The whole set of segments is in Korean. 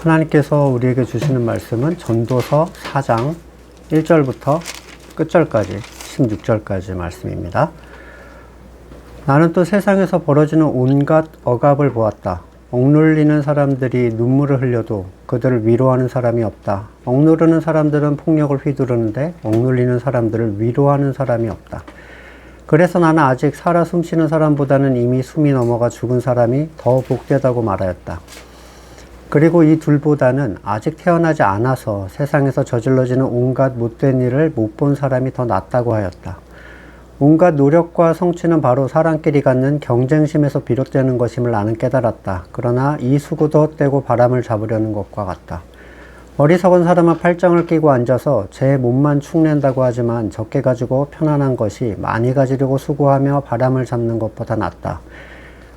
하나님께서 우리에게 주시는 말씀은 전도서 4장 1절부터 끝절까지 16절까지 말씀입니다. 나는 또 세상에서 벌어지는 온갖 억압을 보았다. 억눌리는 사람들이 눈물을 흘려도 그들을 위로하는 사람이 없다. 억누르는 사람들은 폭력을 휘두르는데 억눌리는 사람들을 위로하는 사람이 없다. 그래서 나는 아직 살아 숨쉬는 사람보다는 이미 숨이 넘어가 죽은 사람이 더 복되다고 말하였다. 그리고 이 둘보다는 아직 태어나지 않아서 세상에서 저질러지는 온갖 못된 일을 못 본 사람이 더 낫다고 하였다. 온갖 노력과 성취는 바로 사람끼리 갖는 경쟁심에서 비롯되는 것임을 나는 깨달았다. 그러나 이 수고도 헛되고 바람을 잡으려는 것과 같다. 어리석은 사람은 팔짱을 끼고 앉아서 제 몸만 축낸다고 하지만 적게 가지고 편안한 것이 많이 가지려고 수고하며 바람을 잡는 것보다 낫다.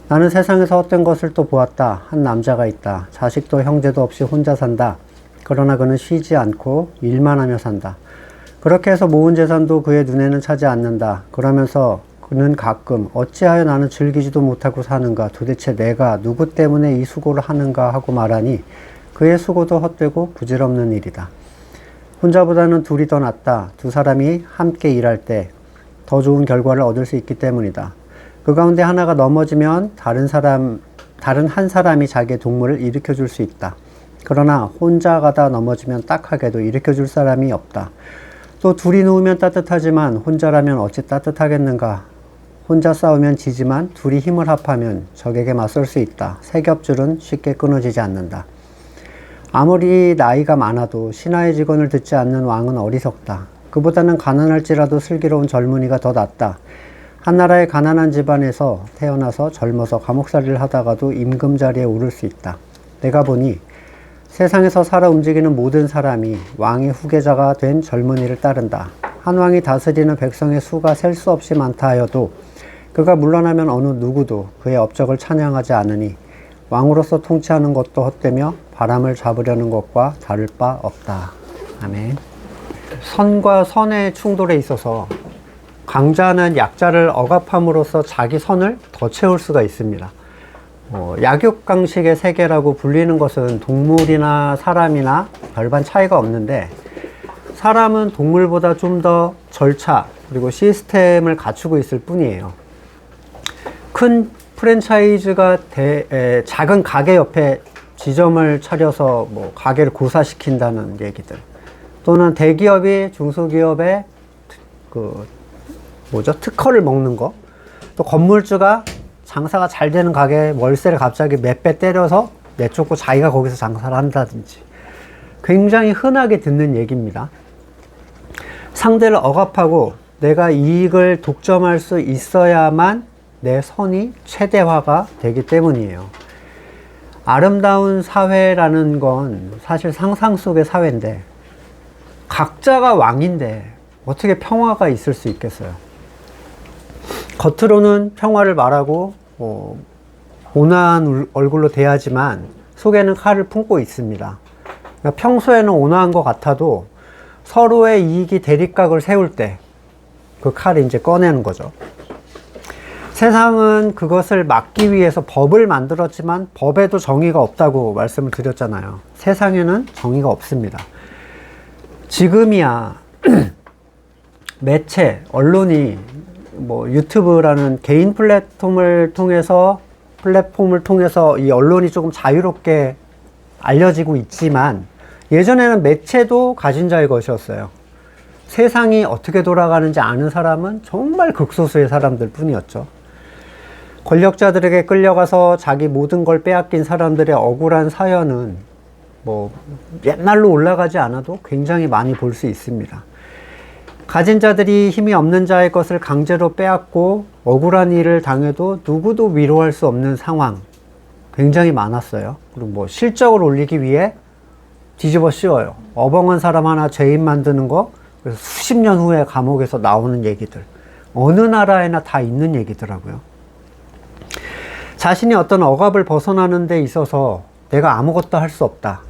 나는 세상에서 헛된 것을 또 보았다. 한 남자가 있다. 자식도 형제도 없이 혼자 산다. 그러나 그는 쉬지 않고 일만 하며 산다. 그렇게 해서 모은 재산도 그의 눈에는 차지 않는다. 그러면서 그는 가끔 어찌하여 나는 즐기지도 못하고 사는가? 도대체 내가 누구 때문에 이 수고를 하는가? 하고 말하니 그의 수고도 헛되고 부질없는 일이다. 혼자보다는 둘이 더 낫다. 두 사람이 함께 일할 때 더 좋은 결과를 얻을 수 있기 때문이다. 그 가운데 하나가 넘어지면 다른 한 사람이 자기의 동물을 일으켜 줄 수 있다. 그러나 혼자 가다 넘어지면 딱하게도 일으켜 줄 사람이 없다. 또 둘이 누우면 따뜻하지만 혼자라면 어찌 따뜻하겠는가. 혼자 싸우면 지지만 둘이 힘을 합하면 적에게 맞설 수 있다. 세 겹줄은 쉽게 끊어지지 않는다. 아무리 나이가 많아도 신하의 직언을 듣지 않는 왕은 어리석다. 그보다는 가난할지라도 슬기로운 젊은이가 더 낫다. 한 나라의 가난한 집안에서 태어나서 젊어서 감옥살이를 하다가도 임금 자리에 오를 수 있다. 내가 보니 세상에서 살아 움직이는 모든 사람이 왕의 후계자가 된 젊은이를 따른다. 한 왕이 다스리는 백성의 수가 셀 수 없이 많다 하여도 그가 물러나면 어느 누구도 그의 업적을 찬양하지 않으니 왕으로서 통치하는 것도 헛되며 바람을 잡으려는 것과 다를 바 없다. 아멘. 선과 선의 충돌에 있어서 강자는 약자를 억압함으로써 자기 선을 더 채울 수가 있습니다. 약육강식의 세계라고 불리는 것은 동물이나 사람이나 별반 차이가 없는데 사람은 동물보다 좀 더 절차 그리고 시스템을 갖추고 있을 뿐이에요. 큰 프랜차이즈가 작은 가게 옆에 지점을 차려서 가게를 고사시킨다는 얘기들, 또는 대기업이 중소기업의 특허를 먹는 거, 또 건물주가 장사가 잘 되는 가게에 월세를 갑자기 몇 배 때려서 내쫓고 자기가 거기서 장사를 한다든지 굉장히 흔하게 듣는 얘기입니다. 상대를 억압하고 내가 이익을 독점할 수 있어야만 내 선이 최대화가 되기 때문이에요. 아름다운 사회라는 건 사실 상상 속의 사회인데 각자가 왕인데 어떻게 평화가 있을 수 있겠어요? 겉으로는 평화를 말하고 온화한 얼굴로 대하지만 속에는 칼을 품고 있습니다. 그러니까 평소에는 온화한 것 같아도 서로의 이익이 대립각을 세울 때 그 칼을 이제 꺼내는 거죠. 세상은 그것을 막기 위해서 법을 만들었지만 법에도 정의가 없다고 말씀을 드렸잖아요. 세상에는 정의가 없습니다. 지금이야 매체, 언론이 유튜브라는 개인 플랫폼을 통해서 이 언론이 조금 자유롭게 알려지고 있지만 예전에는 매체도 가진 자의 것이었어요. 세상이 어떻게 돌아가는지 아는 사람은 정말 극소수의 사람들 뿐이었죠. 권력자들에게 끌려가서 자기 모든 걸 빼앗긴 사람들의 억울한 사연은 옛날로 올라가지 않아도 굉장히 많이 볼 수 있습니다. 가진 자들이 힘이 없는 자의 것을 강제로 빼앗고 억울한 일을 당해도 누구도 위로할 수 없는 상황 굉장히 많았어요. 그리고 실적을 올리기 위해 뒤집어 씌워요. 어벙한 사람 하나 죄인 만드는 거, 그래서 수십 년 후에 감옥에서 나오는 얘기들. 어느 나라에나 다 있는 얘기더라고요. 자신이 어떤 억압을 벗어나는 데 있어서 내가 아무것도 할 수 없다.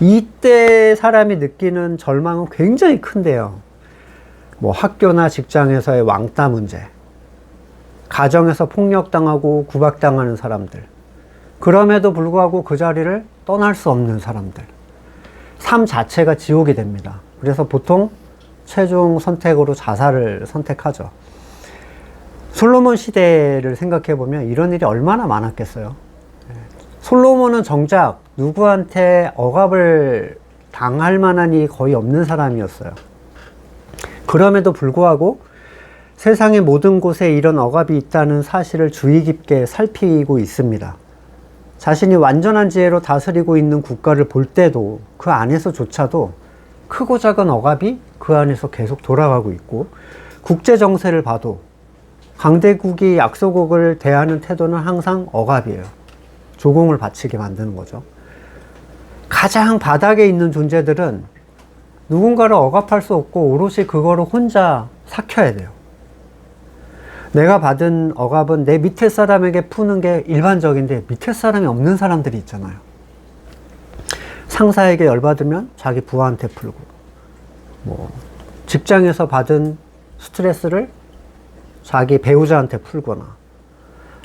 이때 사람이 느끼는 절망은 굉장히 큰데요. 학교나 직장에서의 왕따 문제, 가정에서 폭력당하고 구박당하는 사람들, 그럼에도 불구하고 그 자리를 떠날 수 없는 사람들. 삶 자체가 지옥이 됩니다. 그래서 보통 최종 선택으로 자살을 선택하죠. 솔로몬 시대를 생각해 보면 이런 일이 얼마나 많았겠어요. 솔로몬은 정작 누구한테 억압을 당할 만한 일이 거의 없는 사람이었어요. 그럼에도 불구하고 세상의 모든 곳에 이런 억압이 있다는 사실을 주의 깊게 살피고 있습니다. 자신이 완전한 지혜로 다스리고 있는 국가를 볼 때도 그 안에서조차도 크고 작은 억압이 그 안에서 계속 돌아가고 있고, 국제 정세를 봐도 강대국이 약소국을 대하는 태도는 항상 억압이에요. 조공을 바치게 만드는 거죠. 가장 바닥에 있는 존재들은 누군가를 억압할 수 없고 오롯이 그거를 혼자 삭혀야 돼요. 내가 받은 억압은 내 밑에 사람에게 푸는 게 일반적인데 밑에 사람이 없는 사람들이 있잖아요. 상사에게 열받으면 자기 부하한테 풀고, 직장에서 받은 스트레스를 자기 배우자한테 풀거나,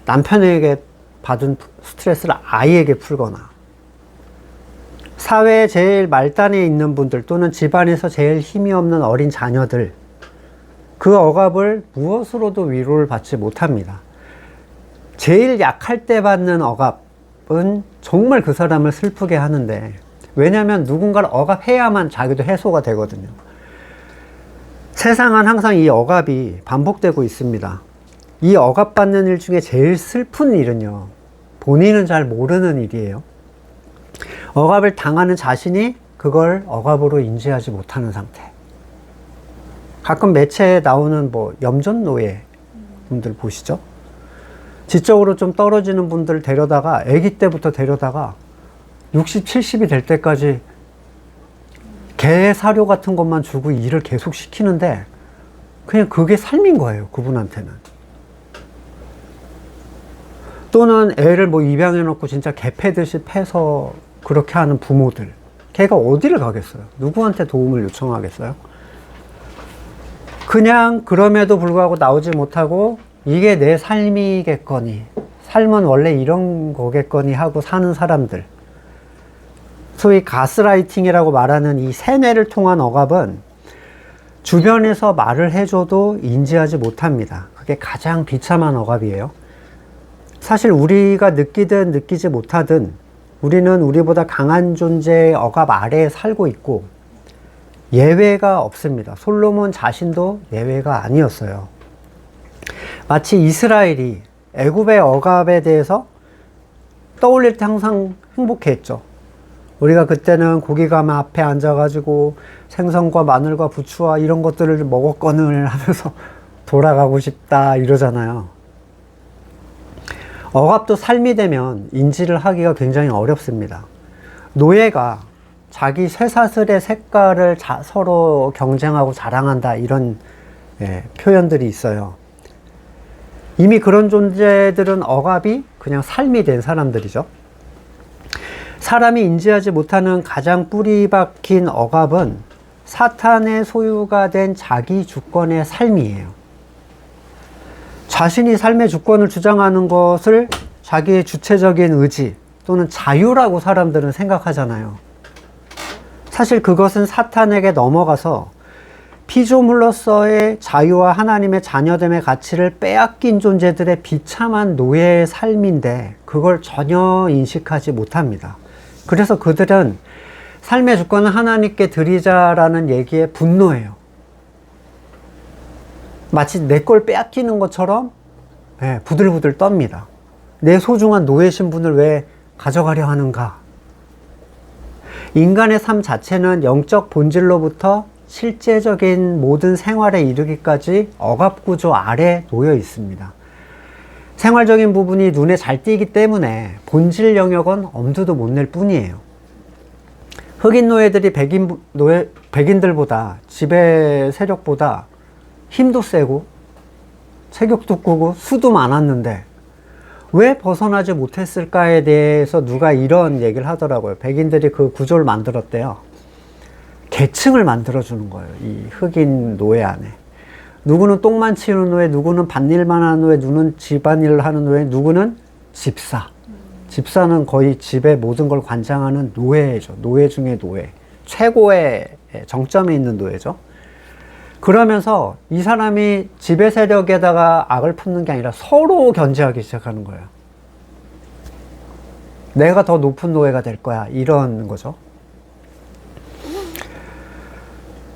남편에게 받은 스트레스를 아이에게 풀거나, 사회의 제일 말단에 있는 분들 또는 집안에서 제일 힘이 없는 어린 자녀들, 그 억압을 무엇으로도 위로를 받지 못합니다. 제일 약할 때 받는 억압은 정말 그 사람을 슬프게 하는데, 왜냐하면 누군가를 억압해야만 자기도 해소가 되거든요. 세상은 항상 이 억압이 반복되고 있습니다. 이 억압받는 일 중에 제일 슬픈 일은요, 본인은 잘 모르는 일이에요. 억압을 당하는 자신이 그걸 억압으로 인지하지 못하는 상태. 가끔 매체에 나오는 염전노예 분들 보시죠? 지적으로 좀 떨어지는 분들 데려다가, 아기 때부터 데려다가 60, 70이 될 때까지 개 사료 같은 것만 주고 일을 계속 시키는데 그냥 그게 삶인 거예요, 그분한테는. 또는 애를 입양해 놓고 진짜 개 패듯이 패서 그렇게 하는 부모들. 걔가 어디를 가겠어요? 누구한테 도움을 요청하겠어요? 그냥 그럼에도 불구하고 나오지 못하고 이게 내 삶이겠거니, 삶은 원래 이런 거겠거니 하고 사는 사람들. 소위 가스라이팅이라고 말하는 이 세뇌를 통한 억압은 주변에서 말을 해줘도 인지하지 못합니다. 그게 가장 비참한 억압이에요. 사실 우리가 느끼든 느끼지 못하든 우리는 우리보다 강한 존재의 억압 아래에 살고 있고 예외가 없습니다. 솔로몬 자신도 예외가 아니었어요. 마치 이스라엘이 애굽의 억압에 대해서 떠올릴 때 항상 행복해했죠. 우리가 그때는 고기감 앞에 앉아가지고 생선과 마늘과 부추와 이런 것들을 먹었거늘 하면서 돌아가고 싶다 이러잖아요. 억압도 삶이 되면 인지를 하기가 굉장히 어렵습니다. 노예가 자기 쇠사슬의 색깔을 서로 경쟁하고 자랑한다, 이런 표현들이 있어요. 이미 그런 존재들은 억압이 그냥 삶이 된 사람들이죠. 사람이 인지하지 못하는 가장 뿌리 박힌 억압은 사탄의 소유가 된 자기 주권의 삶이에요. 자신이 삶의 주권을 주장하는 것을 자기의 주체적인 의지 또는 자유라고 사람들은 생각하잖아요. 사실 그것은 사탄에게 넘어가서 피조물로서의 자유와 하나님의 자녀됨의 가치를 빼앗긴 존재들의 비참한 노예의 삶인데 그걸 전혀 인식하지 못합니다. 그래서 그들은 삶의 주권을 하나님께 드리자라는 얘기에 분노해요. 마치 내 걸 빼앗기는 것처럼 부들부들 떱니다. 내 소중한 노예 신분을 왜 가져가려 하는가? 인간의 삶 자체는 영적 본질로부터 실제적인 모든 생활에 이르기까지 억압구조 아래 놓여 있습니다. 생활적인 부분이 눈에 잘 띄기 때문에 본질 영역은 엄두도 못 낼 뿐이에요. 흑인 노예들이 백인들보다, 지배 세력보다 힘도 세고 체격도 크고 수도 많았는데 왜 벗어나지 못했을까에 대해서 누가 이런 얘기를 하더라고요. 백인들이 그 구조를 만들었대요. 계층을 만들어주는 거예요, 이 흑인 노예 안에. 누구는 똥만 치우는 노예, 누구는 밭일만 하는 노예, 누구는 집안일을 하는 노예, 누구는 집사, 집사는 거의 집의 모든 걸 관장하는 노예죠. 노예 중에 노예. 최고의 정점에 있는 노예죠. 그러면서 이 사람이 지배 세력에다가 악을 품는 게 아니라 서로 견제하기 시작하는 거예요. 내가 더 높은 노예가 될 거야. 이런 거죠.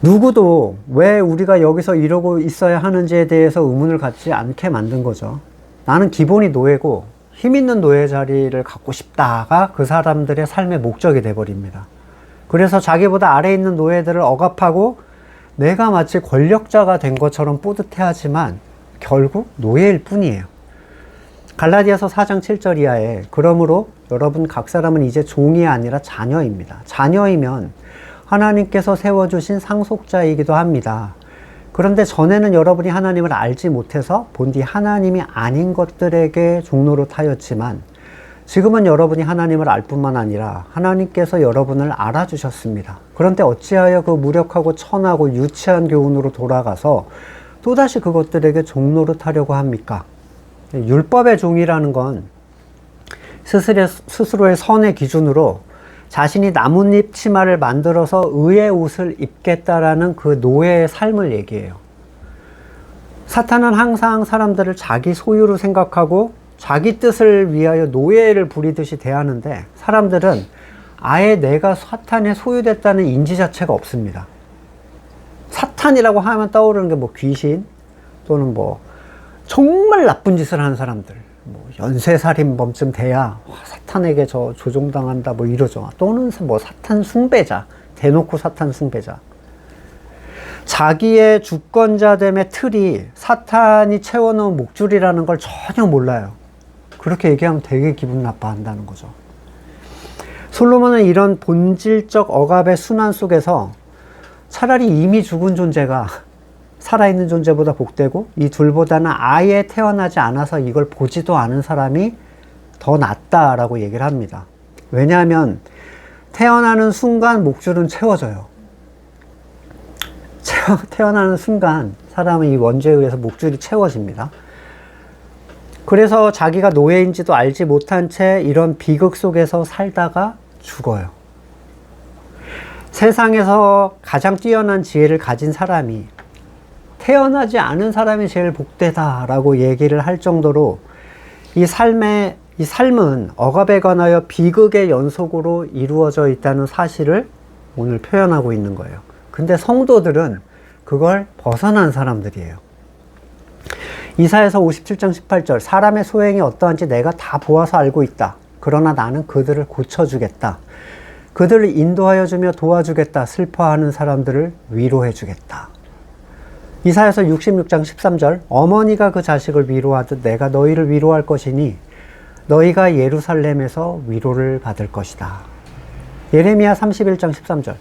누구도 왜 우리가 여기서 이러고 있어야 하는지에 대해서 의문을 갖지 않게 만든 거죠. 나는 기본이 노예고 힘 있는 노예 자리를 갖고 싶다가 그 사람들의 삶의 목적이 돼버립니다. 그래서 자기보다 아래에 있는 노예들을 억압하고 내가 마치 권력자가 된 것처럼 뿌듯해하지만 결국 노예일 뿐이에요. 갈라디아서 4장 7절 이하에 그러므로 여러분 각 사람은 이제 종이 아니라 자녀입니다. 자녀이면 하나님께서 세워주신 상속자이기도 합니다. 그런데 전에는 여러분이 하나님을 알지 못해서 본디 하나님이 아닌 것들에게 종노릇하였지만 지금은 여러분이 하나님을 알 뿐만 아니라 하나님께서 여러분을 알아주셨습니다. 그런데 어찌하여 그 무력하고 천하고 유치한 교훈으로 돌아가서 또다시 그것들에게 종노릇하려고 합니까? 율법의 종이라는 건 스스로의 선의 기준으로 자신이 나뭇잎 치마를 만들어서 의의 옷을 입겠다라는 그 노예의 삶을 얘기해요. 사탄은 항상 사람들을 자기 소유로 생각하고 자기 뜻을 위하여 노예를 부리듯이 대하는데 사람들은 아예 내가 사탄에 소유됐다는 인지 자체가 없습니다. 사탄이라고 하면 떠오르는 게 뭐 귀신 또는 뭐 정말 나쁜 짓을 하는 사람들, 뭐 연쇄살인범쯤 돼야 사탄에게 조종당한다 뭐 이러죠. 또는 뭐 사탄 숭배자, 대놓고 사탄 숭배자. 자기의 주권자됨의 틀이 사탄이 채워놓은 목줄이라는 걸 전혀 몰라요. 그렇게 얘기하면 되게 기분 나빠한다는 거죠. 솔로몬은 이런 본질적 억압의 순환 속에서 차라리 이미 죽은 존재가 살아있는 존재보다 복되고 이 둘보다는 아예 태어나지 않아서 이걸 보지도 않은 사람이 더 낫다라고 얘기를 합니다. 왜냐하면 태어나는 순간 목줄은 채워져요. 태어나는 순간 사람은 이 원죄에 의해서 목줄이 채워집니다. 그래서 자기가 노예인지도 알지 못한 채 이런 비극 속에서 살다가 죽어요. 세상에서 가장 뛰어난 지혜를 가진 사람이 태어나지 않은 사람이 제일 복되다라고 얘기를 할 정도로 이 삶은 억압에 관하여 비극의 연속으로 이루어져 있다는 사실을 오늘 표현하고 있는 거예요. 근데 성도들은 그걸 벗어난 사람들이에요. 이사야서 57장 18절 사람의 소행이 어떠한지 내가 다 보아서 알고 있다. 그러나 나는 그들을 고쳐주겠다. 그들을 인도하여 주며 도와주겠다. 슬퍼하는 사람들을 위로해 주겠다. 이사야서 66장 13절 어머니가 그 자식을 위로하듯 내가 너희를 위로할 것이니 너희가 예루살렘에서 위로를 받을 것이다. 예레미야 31장 13절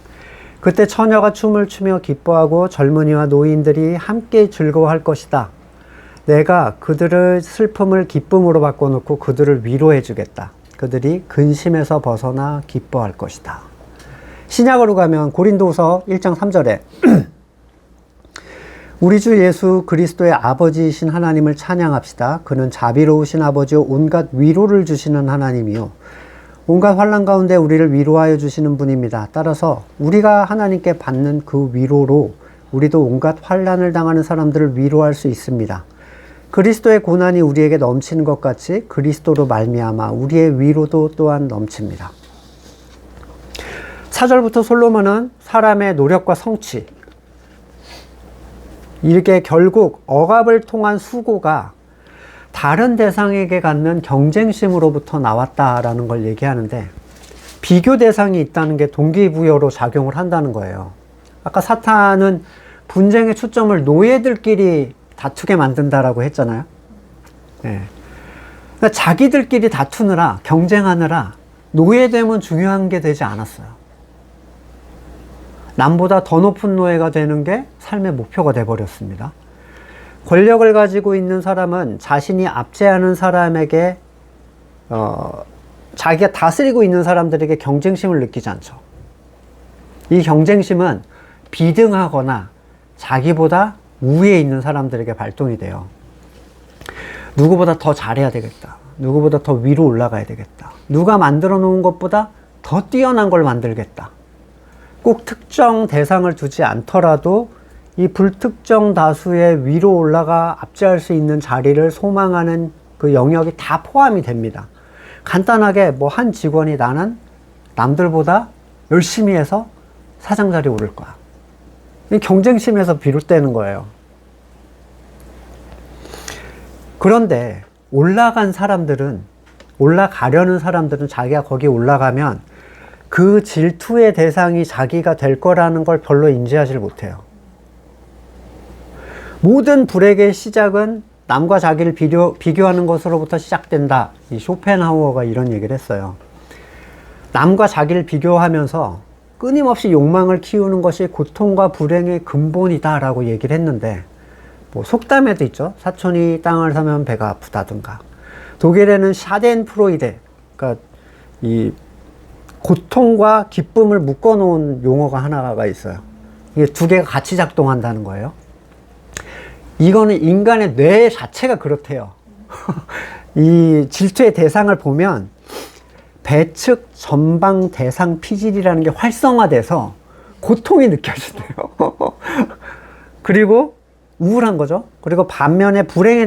그때 처녀가 춤을 추며 기뻐하고 젊은이와 노인들이 함께 즐거워할 것이다. 내가 그들의 슬픔을 기쁨으로 바꿔놓고 그들을 위로해 주겠다. 그들이 근심에서 벗어나 기뻐할 것이다. 신약으로 가면 고린도후서 1장 3절에 우리 주 예수 그리스도의 아버지이신 하나님을 찬양합시다. 그는 자비로우신 아버지요 온갖 위로를 주시는 하나님이요 온갖 환난 가운데 우리를 위로하여 주시는 분입니다. 따라서 우리가 하나님께 받는 그 위로로 우리도 온갖 환난을 당하는 사람들을 위로할 수 있습니다. 그리스도의 고난이 우리에게 넘치는 것 같이 그리스도로 말미암아 우리의 위로도 또한 넘칩니다. 4절부터 솔로몬은 사람의 노력과 성취, 이게 결국 억압을 통한 수고가 다른 대상에게 갖는 경쟁심으로부터 나왔다라는 걸 얘기하는데 비교 대상이 있다는 게 동기부여로 작용을 한다는 거예요. 아까 사탄은 분쟁의 초점을 노예들끼리 다투게 만든다라고 했잖아요. 네. 그러니까 자기들끼리 다투느라 경쟁하느라 노예됨은 중요한 게 되지 않았어요. 남보다 더 높은 노예가 되는 게 삶의 목표가 돼버렸습니다. 권력을 가지고 있는 사람은 자신이 압제하는 사람에게 자기가 다스리고 있는 사람들에게 경쟁심을 느끼지 않죠. 이 경쟁심은 비등하거나 자기보다 우위에 있는 사람들에게 발동이 돼요. 누구보다 더 잘해야 되겠다. 누구보다 더 위로 올라가야 되겠다. 누가 만들어 놓은 것보다 더 뛰어난 걸 만들겠다. 꼭 특정 대상을 두지 않더라도 이 불특정 다수의 위로 올라가 압제할 수 있는 자리를 소망하는 그 영역이 다 포함이 됩니다. 간단하게 뭐 한 직원이 나는 남들보다 열심히 해서 사장 자리에 오를 거야. 이 경쟁심에서 비롯되는 거예요. 그런데 올라가려는 사람들은 자기가 거기 올라가면 그 질투의 대상이 자기가 될 거라는 걸 별로 인지하지 못해요. 모든 불행의 시작은 남과 자기를 비교하는 것으로부터 시작된다. 이 쇼펜하우어가 이런 얘기를 했어요. 남과 자기를 비교하면서 끊임없이 욕망을 키우는 것이 고통과 불행의 근본이다 라고 얘기를 했는데, 뭐 속담에도 있죠. 사촌이 땅을 사면 배가 아프다든가. 독일에는 샤덴프로이데, 그러니까 이 고통과 기쁨을 묶어 놓은 용어가 하나가 있어요. 이게 두 개가 같이 작동한다는 거예요. 이거는 인간의 뇌 자체가 그렇대요. 이 질투의 대상을 보면 배측 전방 대상 피질이라는 게 활성화돼서 고통이 느껴진대요. 그리고 우울한 거죠. 그리고 반면에 불행에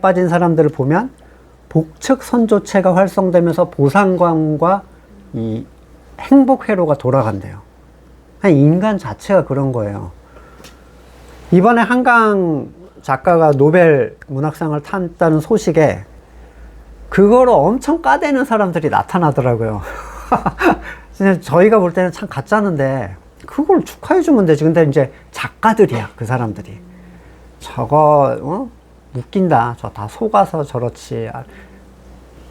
빠진 사람들을 보면 복측 선조체가 활성되면서 보상감과 이 행복 회로가 돌아간대요. 인간 자체가 그런 거예요. 이번에 한강 작가가 노벨 문학상을 탔다는 소식에 그거를 엄청 까대는 사람들이 나타나더라고요. 저희가 볼 때는 참 가짜는데 그걸 축하해주면 되지. 근데 이제 작가들이야, 그 사람들이. 저거 웃긴다. 저 다 속아서 저렇지.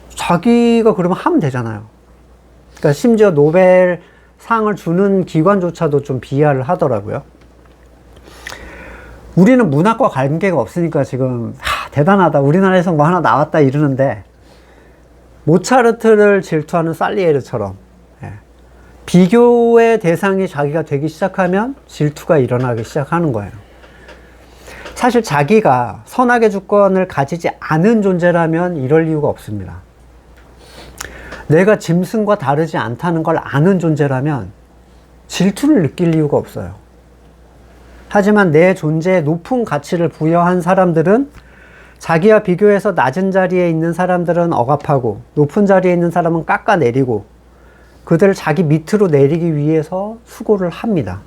자기가 그러면 하면 되잖아요. 그러니까 심지어 노벨 상을 주는 기관조차도 좀 비하를 하더라고요. 우리는 문학과 관계가 없으니까 지금 대단하다, 우리나라에서 뭐 하나 나왔다 이러는데, 모차르트를 질투하는 살리에르처럼 비교의 대상이 자기가 되기 시작하면 질투가 일어나기 시작하는 거예요. 사실 자기가 선악의 주권을 가지지 않은 존재라면 이럴 이유가 없습니다. 내가 짐승과 다르지 않다는 걸 아는 존재라면 질투를 느낄 이유가 없어요. 하지만 내 존재에 높은 가치를 부여한 사람들은 자기와 비교해서 낮은 자리에 있는 사람들은 억압하고 높은 자리에 있는 사람은 깎아내리고 그들을 자기 밑으로 내리기 위해서 수고를 합니다.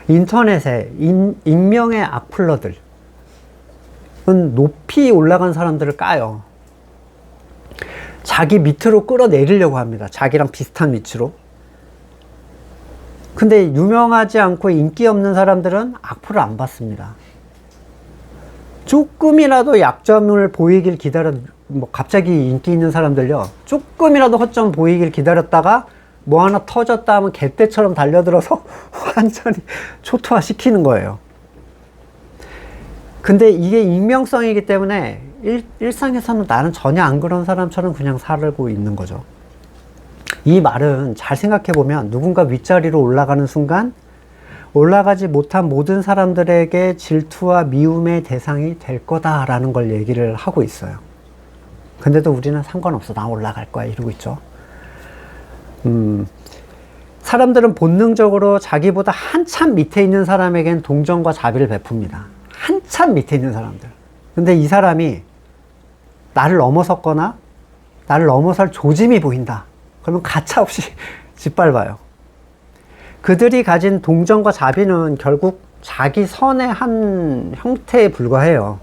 인터넷에 익명의 악플러들은 높이 올라간 사람들을 까요. 자기 밑으로 끌어내리려고 합니다. 자기랑 비슷한 위치로. 근데 유명하지 않고 인기 없는 사람들은 악플을 안 받습니다. 조금이라도 약점을 보이길 뭐 갑자기 인기 있는 사람들요, 조금이라도 허점 보이길 기다렸다가 뭐 하나 터졌다 하면 개떼처럼 달려들어서 완전히 초토화 시키는 거예요. 근데 이게 익명성이기 때문에 일상에서는 나는 전혀 안 그런 사람처럼 그냥 살고 있는 거죠. 이 말은 잘 생각해 보면 누군가 윗자리로 올라가는 순간 올라가지 못한 모든 사람들에게 질투와 미움의 대상이 될 거다라는 걸 얘기를 하고 있어요. 근데도 우리는 상관없어, 나 올라갈 거야 이러고 있죠. 사람들은 본능적으로 자기보다 한참 밑에 있는 사람에겐 동정과 자비를 베풉니다. 한참 밑에 있는 사람들. 근데 이 사람이 나를 넘어섰거나 나를 넘어설 조짐이 보인다, 그러면 가차없이 짓밟아요. 그들이 가진 동정과 자비는 결국 자기 선의 한 형태에 불과해요.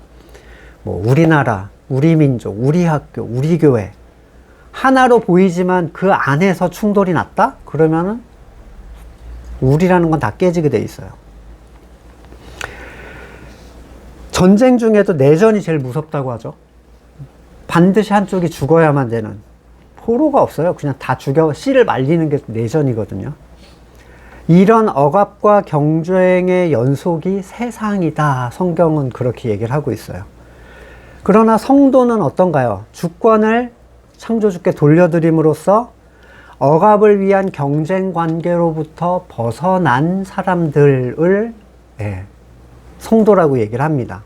뭐 우리나라, 우리 민족, 우리 학교, 우리 교회 하나로 보이지만 그 안에서 충돌이 났다? 그러면은 우리라는 건 다 깨지게 돼 있어요. 전쟁 중에도 내전이 제일 무섭다고 하죠. 반드시 한쪽이 죽어야만 되는, 포로가 없어요. 그냥 다 죽여 씨를 말리는 게 내전이거든요. 이런 억압과 경쟁의 연속이 세상이다, 성경은 그렇게 얘기를 하고 있어요. 그러나 성도는 어떤가요? 주권을 창조주께 돌려드림으로써 억압을 위한 경쟁 관계로부터 벗어난 사람들을 성도라고 얘기를 합니다.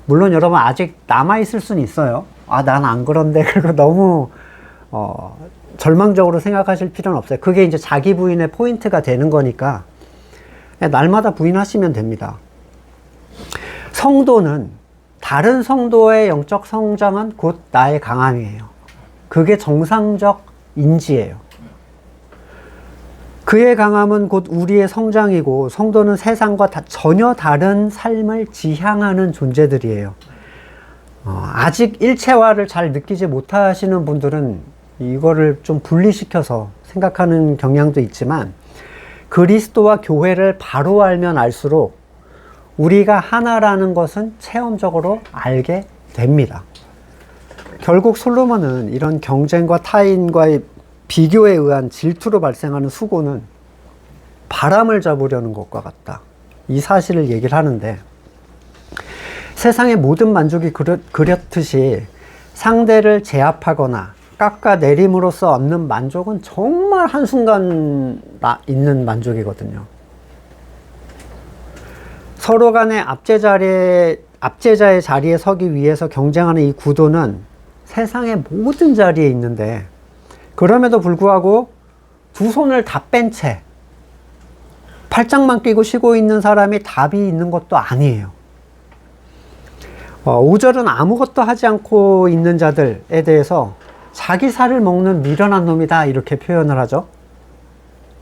물론 여러분 아직 남아있을 수는 있어요. 아, 난 안 그런데. 그리고 너무, 절망적으로 생각하실 필요는 없어요. 그게 이제 자기 부인의 포인트가 되는 거니까, 날마다 부인하시면 됩니다. 성도는, 다른 성도의 영적 성장은 곧 나의 강함이에요. 그게 정상적 인지예요. 그의 강함은 곧 우리의 성장이고, 성도는 세상과 전혀 다른 삶을 지향하는 존재들이에요. 아직 일체화를 잘 느끼지 못하시는 분들은 이거를 좀 분리시켜서 생각하는 경향도 있지만, 그리스도와 교회를 바로 알면 알수록 우리가 하나라는 것은 체험적으로 알게 됩니다. 결국 솔로몬은 이런 경쟁과 타인과의 비교에 의한 질투로 발생하는 수고는 바람을 잡으려는 것과 같다. 이 사실을 얘기를 하는데, 세상의 모든 만족이 그렇듯이 상대를 제압하거나 깎아내림으로써 얻는 만족은 정말 한순간 있는 만족이거든요. 서로 간의 압제자의 자리에 서기 위해서 경쟁하는 이 구도는 세상의 모든 자리에 있는데, 그럼에도 불구하고 두 손을 다 뺀 채 팔짱만 끼고 쉬고 있는 사람이 답이 있는 것도 아니에요. 5절은 아무것도 하지 않고 있는 자들에 대해서 자기 살을 먹는 미련한 놈이다, 이렇게 표현을 하죠.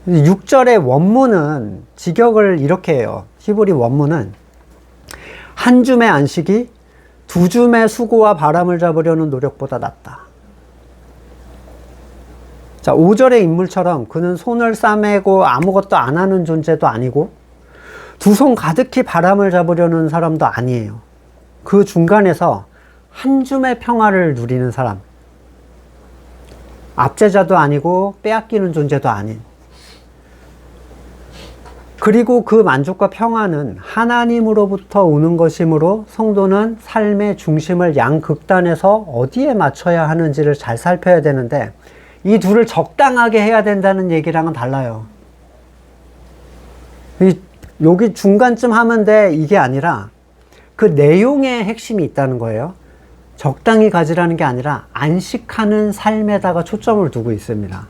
6절의 원문은 직역을 이렇게 해요. 히브리 원문은 한 줌의 안식이 두 줌의 수고와 바람을 잡으려는 노력보다 낫다. 자, 5절의 인물처럼 그는 손을 싸매고 아무것도 안 하는 존재도 아니고 두 손 가득히 바람을 잡으려는 사람도 아니에요. 그 중간에서 한 줌의 평화를 누리는 사람, 압제자도 아니고 빼앗기는 존재도 아닌, 그리고 그 만족과 평화는 하나님으로부터 오는 것이므로 성도는 삶의 중심을 양극단에서 어디에 맞춰야 하는지를 잘 살펴야 되는데, 이 둘을 적당하게 해야 된다는 얘기랑은 달라요. 여기 중간쯤 하면 돼, 이게 아니라 그 내용의 핵심이 있다는 거예요. 적당히 가지라는 게 아니라 안식하는 삶에다가 초점을 두고 있습니다.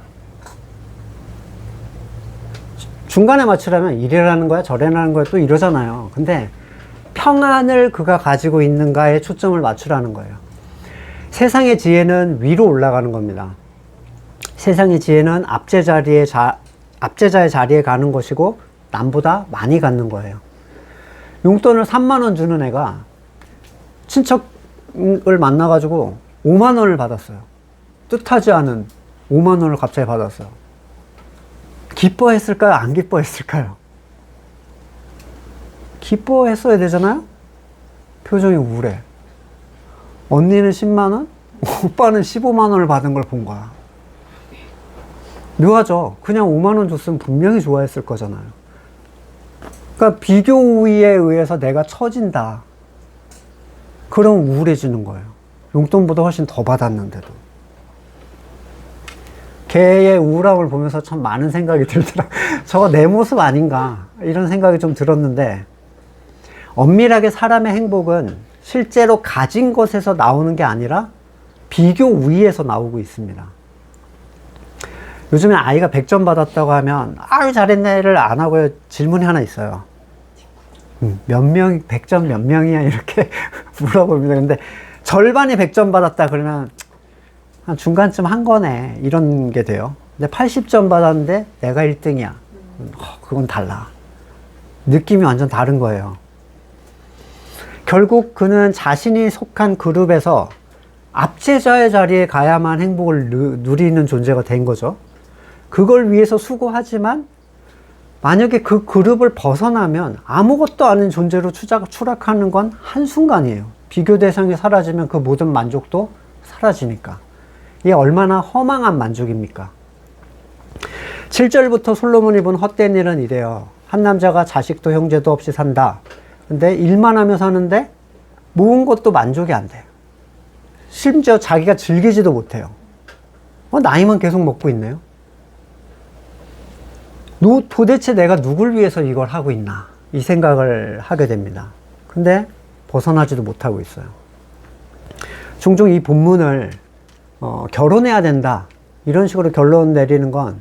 중간에 맞추려면 이래라는 거야, 저래라는 거야, 또 이러잖아요. 근데 평안을 그가 가지고 있는가에 초점을 맞추라는 거예요. 세상의 지혜는 위로 올라가는 겁니다. 세상의 지혜는 압제자의 자리에 가는 것이고 남보다 많이 갖는 거예요. 용돈을 3만 원 주는 애가 친척을 만나가지고 5만 원을 받았어요. 뜻하지 않은 5만 원을 갑자기 받았어요. 기뻐했을까요? 안 기뻐했을까요? 기뻐했어야 되잖아요? 표정이 우울해. 언니는 10만 원? 오빠는 15만 원을 받은 걸 본 거야. 묘하죠? 그냥 5만 원 줬으면 분명히 좋아했을 거잖아요. 그러니까 비교 우위에 의해서 내가 처진다. 그럼 우울해지는 거예요. 용돈보다 훨씬 더 받았는데도. 걔의 우울함을 보면서 참 많은 생각이 들더라. 저거 내 모습 아닌가, 이런 생각이 좀 들었는데, 엄밀하게 사람의 행복은 실제로 가진 것에서 나오는 게 아니라 비교 우위에서 나오고 있습니다. 요즘에 아이가 100점 받았다고 하면 아유 잘했네를 안 하고요, 질문이 하나 있어요. 몇 명이 100점 몇 명이야, 이렇게 물어봅니다. 근데 절반이 100점 받았다 그러면 한 중간쯤 한 거네, 이런 게 돼요. 근데 80점 받았는데 내가 1등이야. 그건 달라. 느낌이 완전 다른 거예요. 결국 그는 자신이 속한 그룹에서 압제자의 자리에 가야만 행복을 누리는 존재가 된 거죠. 그걸 위해서 수고하지만 만약에 그 그룹을 벗어나면 아무것도 아닌 존재로 추락하는 건 한순간이에요. 비교 대상이 사라지면 그 모든 만족도 사라지니까. 이게 얼마나 허망한 만족입니까? 7절부터 솔로몬이 본 헛된 일은 이래요. 한 남자가 자식도 형제도 없이 산다. 근데 일만 하며 사는데 모은 것도 만족이 안 돼요. 심지어 자기가 즐기지도 못해요. 나이만 계속 먹고 있네요. 도대체 내가 누굴 위해서 이걸 하고 있나, 이 생각을 하게 됩니다. 근데 벗어나지도 못하고 있어요. 종종 이 본문을 결혼해야 된다 이런 식으로 결론 내리는 건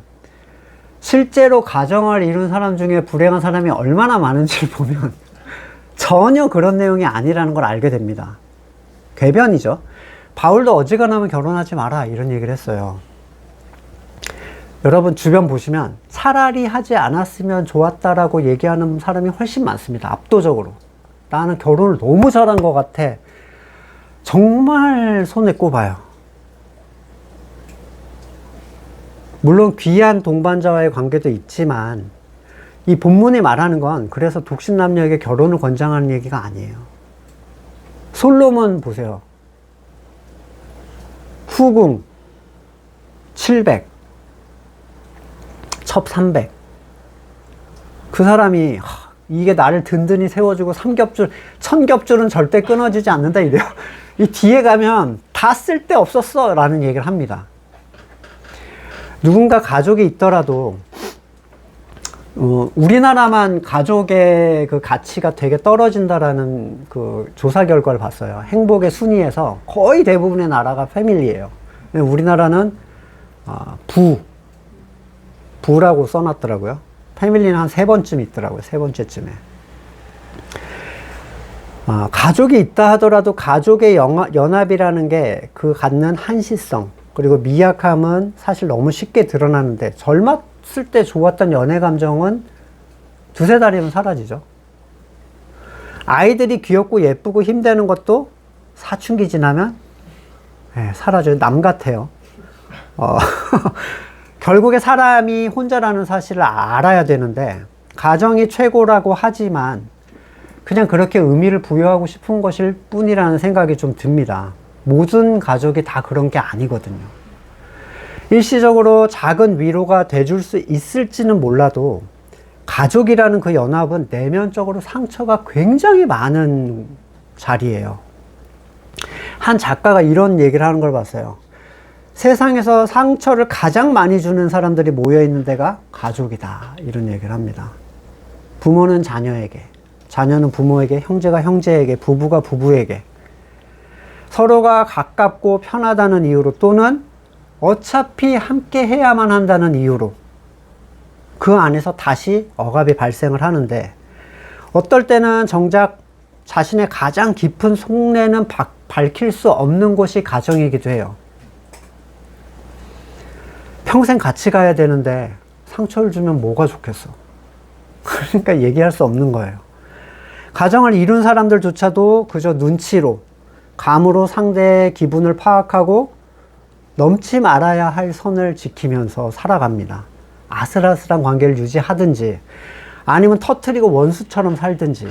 실제로 가정을 이룬 사람 중에 불행한 사람이 얼마나 많은지를 보면 전혀 그런 내용이 아니라는 걸 알게 됩니다. 궤변이죠. 바울도 어지간하면 결혼하지 마라 이런 얘기를 했어요. 여러분 주변 보시면 차라리 하지 않았으면 좋았다라고 얘기하는 사람이 훨씬 많습니다. 압도적으로. 나는 결혼을 너무 잘한 것 같아. 정말 손에 꼽아요. 물론 귀한 동반자와의 관계도 있지만 이 본문이 말하는 건 그래서 독신남녀에게 결혼을 권장하는 얘기가 아니에요. 솔로몬 보세요. 후궁 700, 첩 300. 그 사람이 이게 나를 든든히 세워주고 삼겹줄, 천겹줄은 절대 끊어지지 않는다 이래요. 이 뒤에 가면 다 쓸데없었어 라는 얘기를 합니다. 누군가 가족이 있더라도 우리나라만 가족의 그 가치가 되게 떨어진다라는 그 조사 결과를 봤어요. 행복의 순위에서 거의 대부분의 나라가 패밀리예요. 우리나라는 부라고 써놨더라고요. 패밀리는 한 3번쯤 있더라고요. 3번째쯤에. 가족이 있다 하더라도 가족의 연합이라는 게 그 갖는 한시성 그리고 미약함은 사실 너무 쉽게 드러나는데 젊었을 때 좋았던 연애 감정은 2-3달이면 사라지죠. 아이들이 귀엽고 예쁘고 힘되는 것도 사춘기 지나면 사라져요. 남 같아요. 결국에 사람이 혼자라는 사실을 알아야 되는데 가정이 최고라고 하지만 그냥 그렇게 의미를 부여하고 싶은 것일 뿐이라는 생각이 좀 듭니다. 모든 가족이 다 그런 게 아니거든요. 일시적으로 작은 위로가 돼줄 수 있을지는 몰라도 가족이라는 그 연합은 내면적으로 상처가 굉장히 많은 자리예요. 한 작가가 이런 얘기를 하는 걸 봤어요. 세상에서 상처를 가장 많이 주는 사람들이 모여있는 데가 가족이다 이런 얘기를 합니다. 부모는 자녀에게, 자녀는 부모에게, 형제가 형제에게, 부부가 부부에게 서로가 가깝고 편하다는 이유로 또는 어차피 함께 해야만 한다는 이유로 그 안에서 다시 억압이 발생을 하는데 어떨 때는 정작 자신의 가장 깊은 속내는 밝힐 수 없는 곳이 가정이기도 해요. 평생 같이 가야 되는데 상처를 주면 뭐가 좋겠어. 그러니까 얘기할 수 없는 거예요. 가정을 이룬 사람들조차도 그저 눈치로 감으로 상대의 기분을 파악하고 넘지 말아야 할 선을 지키면서 살아갑니다. 아슬아슬한 관계를 유지하든지 아니면 터뜨리고 원수처럼 살든지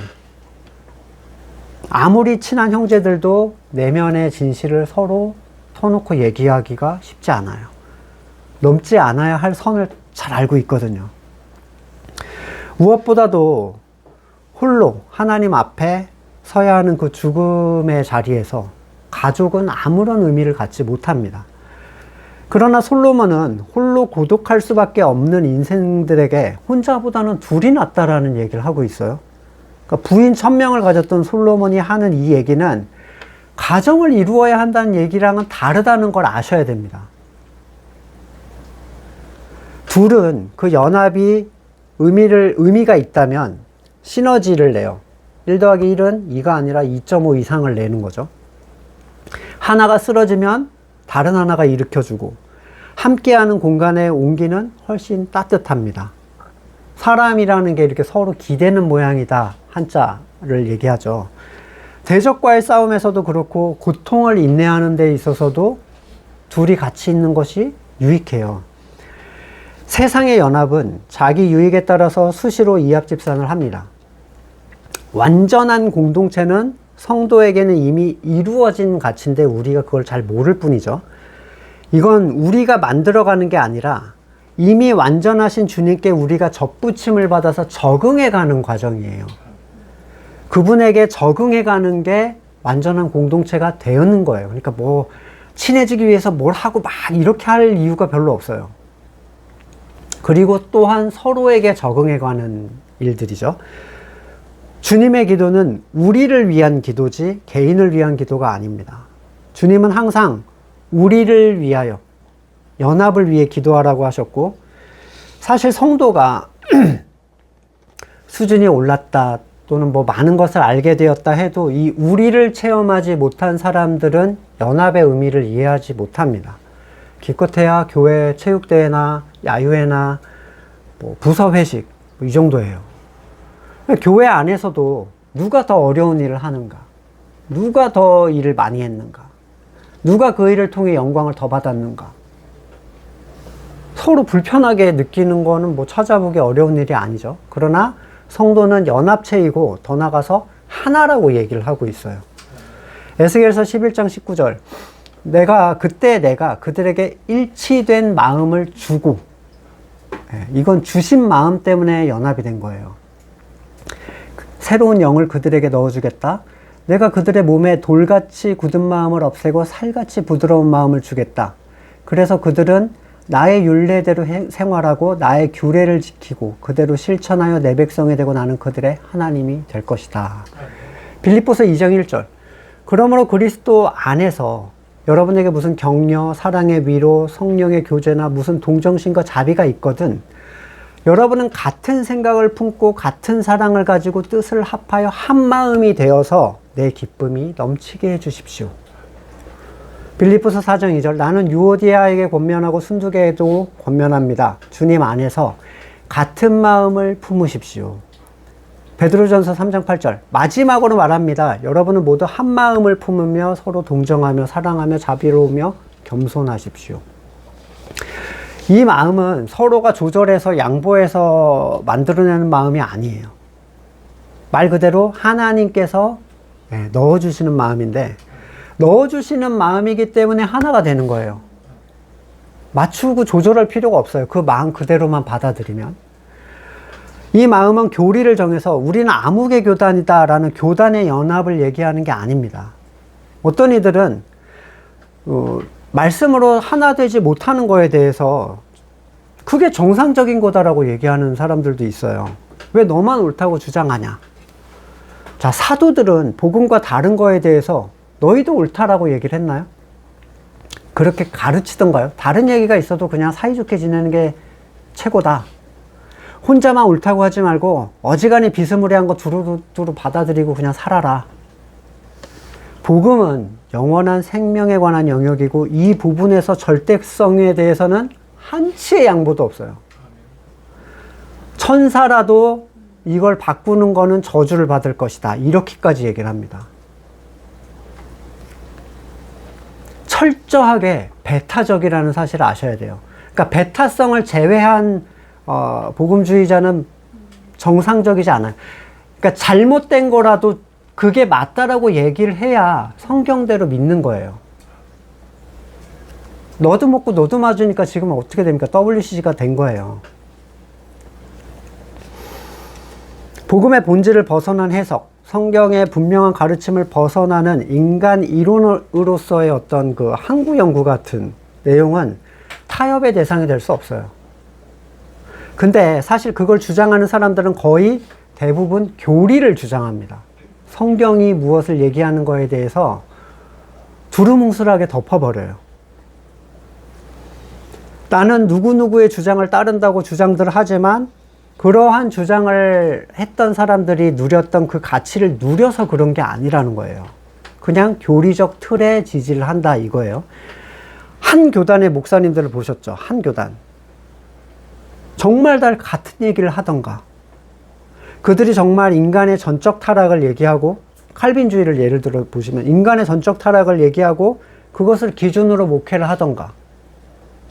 아무리 친한 형제들도 내면의 진실을 서로 터놓고 얘기하기가 쉽지 않아요. 넘지 않아야 할 선을 잘 알고 있거든요. 무엇보다도 홀로 하나님 앞에 서야 하는 그 죽음의 자리에서 가족은 아무런 의미를 갖지 못합니다. 그러나 솔로몬은 홀로 고독할 수밖에 없는 인생들에게 혼자보다는 둘이 낫다라는 얘기를 하고 있어요. 그러니까 부인 1000명을 가졌던 솔로몬이 하는 이 얘기는 가정을 이루어야 한다는 얘기랑은 다르다는 걸 아셔야 됩니다. 둘은 그 연합이 의미가 있다면 시너지를 내요. 1 더하기 1은 2가 아니라 2.5 이상을 내는 거죠. 하나가 쓰러지면 다른 하나가 일으켜주고 함께하는 공간의 온기는 훨씬 따뜻합니다. 사람이라는 게 이렇게 서로 기대는 모양이다 한자를 얘기하죠. 대적과의 싸움에서도 그렇고 고통을 인내하는 데 있어서도 둘이 같이 있는 것이 유익해요. 세상의 연합은 자기 유익에 따라서 수시로 이합집산을 합니다. 완전한 공동체는 성도에게는 이미 이루어진 가치인데 우리가 그걸 잘 모를 뿐이죠. 이건 우리가 만들어가는 게 아니라 이미 완전하신 주님께 우리가 접붙임을 받아서 적응해가는 과정이에요. 그분에게 적응해가는 게 완전한 공동체가 되는 거예요. 그러니까 뭐 친해지기 위해서 뭘 하고 막 이렇게 할 이유가 별로 없어요. 그리고 또한 서로에게 적응해가는 일들이죠. 주님의 기도는 우리를 위한 기도지 개인을 위한 기도가 아닙니다. 주님은 항상 우리를 위하여, 연합을 위해 기도하라고 하셨고, 사실 성도가 수준이 올랐다 또는 뭐 많은 것을 알게 되었다 해도 이 우리를 체험하지 못한 사람들은 연합의 의미를 이해하지 못합니다. 기껏해야 교회 체육대회나 야유회나 뭐 부서 회식 이 정도예요. 교회 안에서도 누가 더 어려운 일을 하는가, 누가 더 일을 많이 했는가, 누가 그 일을 통해 영광을 더 받았는가, 서로 불편하게 느끼는 거는 뭐 찾아보기 어려운 일이 아니죠. 그러나 성도는 연합체이고 더 나아가서 하나라고 얘기를 하고 있어요. 에스겔서 11장 19절, 그때 내가 그들에게 일치된 마음을 주고, 이건 주신 마음 때문에 연합이 된 거예요. 새로운 영을 그들에게 넣어주겠다. 내가 그들의 몸에 돌같이 굳은 마음을 없애고 살같이 부드러운 마음을 주겠다. 그래서 그들은 나의 율례대로 생활하고 나의 규례를 지키고 그대로 실천하여 내 백성이 되고 나는 그들의 하나님이 될 것이다. 빌립보서 2장 1절. 그러므로 그리스도 안에서 여러분에게 무슨 격려, 사랑의 위로, 성령의 교제나 무슨 동정심과 자비가 있거든 여러분은 같은 생각을 품고 같은 사랑을 가지고 뜻을 합하여 한 마음이 되어서 내 기쁨이 넘치게 해주십시오. 빌립보서 4장 2절. 나는 유오디아에게 권면하고 순두계에도 권면합니다. 주님 안에서 같은 마음을 품으십시오. 베드로전서 3장 8절. 마지막으로 말합니다. 여러분은 모두 한 마음을 품으며 서로 동정하며 사랑하며 자비로우며 겸손하십시오. 이 마음은 서로가 조절해서 양보해서 만들어내는 마음이 아니에요. 말 그대로 하나님께서 넣어주시는 마음인데, 넣어주시는 마음이기 때문에 하나가 되는 거예요. 맞추고 조절할 필요가 없어요. 그 마음 그대로만 받아들이면. 이 마음은 교리를 정해서 우리는 아무개 교단이다 라는 교단의 연합을 얘기하는 게 아닙니다. 어떤 이들은 말씀으로 하나 되지 못하는 거에 대해서 그게 정상적인 거다라고 얘기하는 사람들도 있어요. 왜 너만 옳다고 주장하냐? 자, 사도들은 복음과 다른 거에 대해서 너희도 옳다라고 얘기를 했나요? 그렇게 가르치던가요? 다른 얘기가 있어도 그냥 사이좋게 지내는 게 최고다. 혼자만 옳다고 하지 말고 어지간히 비스무리한 거 두루두루 받아들이고 그냥 살아라. 복음은 영원한 생명에 관한 영역이고 이 부분에서 절대성에 대해서는 한치의 양보도 없어요. 천사라도 이걸 바꾸는 거는 저주를 받을 것이다. 이렇게까지 얘기를 합니다. 철저하게 배타적이라는 사실을 아셔야 돼요. 그러니까 배타성을 제외한 복음주의자는 정상적이지 않아요. 그러니까 잘못된 거라도 그게 맞다라고 얘기를 해야 성경대로 믿는 거예요. 너도 먹고 너도 맞으니까 지금 어떻게 됩니까? WCG가 된 거예요. 복음의 본질을 벗어난 해석, 성경의 분명한 가르침을 벗어나는 인간 이론으로서의 어떤 그 항구 연구 같은 내용은 타협의 대상이 될 수 없어요. 근데 사실 그걸 주장하는 사람들은 거의 대부분 교리를 주장합니다. 성경이 무엇을 얘기하는 거에 대해서 두루뭉술하게 덮어버려요. 나는 누구누구의 주장을 따른다고 주장들을 하지만 그러한 주장을 했던 사람들이 누렸던 그 가치를 누려서 그런 게 아니라는 거예요. 그냥 교리적 틀에 지지를 한다 이거예요. 한 교단의 목사님들을 보셨죠? 한 교단. 정말 다 같은 얘기를 하던가. 그들이 정말 인간의 전적 타락을 얘기하고 칼빈주의를 예를 들어 보시면 인간의 전적 타락을 얘기하고 그것을 기준으로 목회를 하던가.